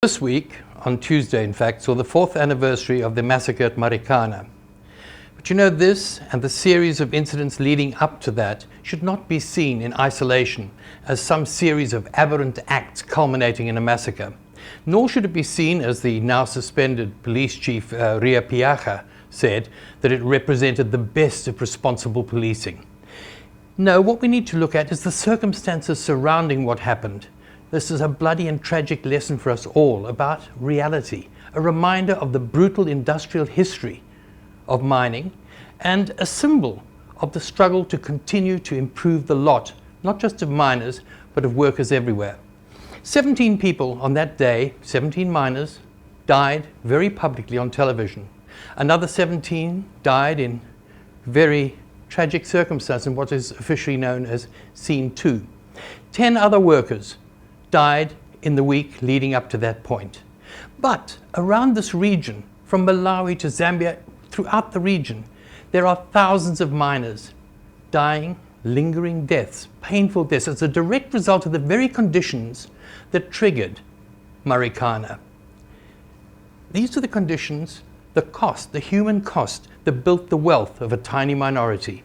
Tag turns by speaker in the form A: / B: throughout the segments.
A: This week, on Tuesday in fact, saw the 4th anniversary of the massacre at Marikana. But you know, this and the series of incidents leading up to that should not be seen in isolation as some series of aberrant acts culminating in a massacre. Nor should it be seen, as the now suspended police chief Ria Piaga said, that it represented the best of responsible policing. No, what we need to look at is the circumstances surrounding what happened. This is a bloody and tragic lesson for us all about reality, a reminder of the brutal industrial history of mining, and a symbol of the struggle to continue to improve the lot, not just of miners, but of workers everywhere. 17 people on that day, 17 miners, died very publicly on television. Another 17 died in very tragic circumstances in what is officially known as Scene 2. 10 other workers died in the week leading up to that point. But around this region, from Malawi to Zambia, throughout the region, there are thousands of miners dying, lingering deaths, painful deaths, as a direct result of the very conditions that triggered Marikana. These are the conditions, the cost, the human cost that built the wealth of a tiny minority.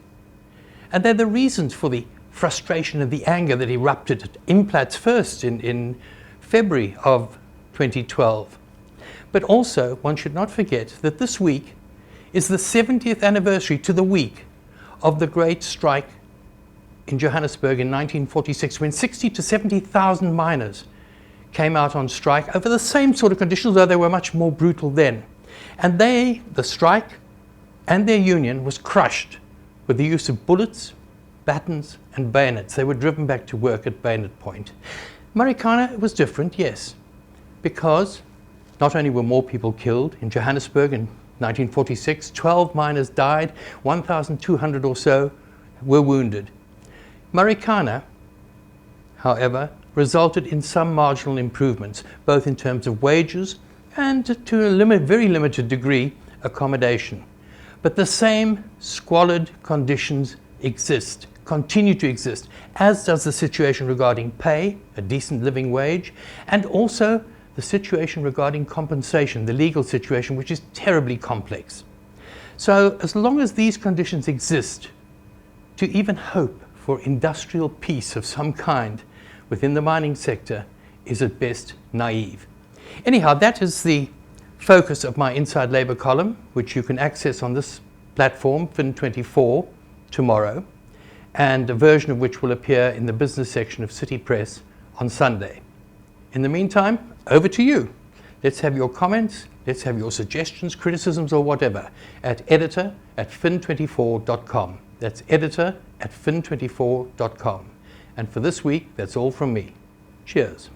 A: And they're the reasons for the frustration and the anger that erupted at Implats first in February of 2012. But also, one should not forget that this week is the 70th anniversary to the week of the great strike in Johannesburg in 1946, when 60 to 70,000 miners came out on strike over the same sort of conditions, though they were much more brutal then. And the strike and their union was crushed with the use of bullets, batons and bayonets. They were driven back to work at bayonet point. Marikana was different, yes, because not only were more people killed in Johannesburg in 1946, 12 miners died, 1,200 or so were wounded. Marikana, however, resulted in some marginal improvements, both in terms of wages and, to a very limited degree, accommodation. But the same squalid conditions exist, continue to exist, as does the situation regarding pay, a decent living wage, and also the situation regarding compensation, the legal situation, which is terribly complex. So as long as these conditions exist, to even hope for industrial peace of some kind within the mining sector is at best naive. Anyhow, that is the focus of my Inside Labour column, which you can access on this platform, Fin24, tomorrow, and a version of which will appear in the business section of City Press on Sunday. In the meantime, over to you. Let's have your comments, let's have your suggestions, criticisms or whatever at editor@fin24.com. That's editor@fin24.com. And for this week, that's all from me. Cheers.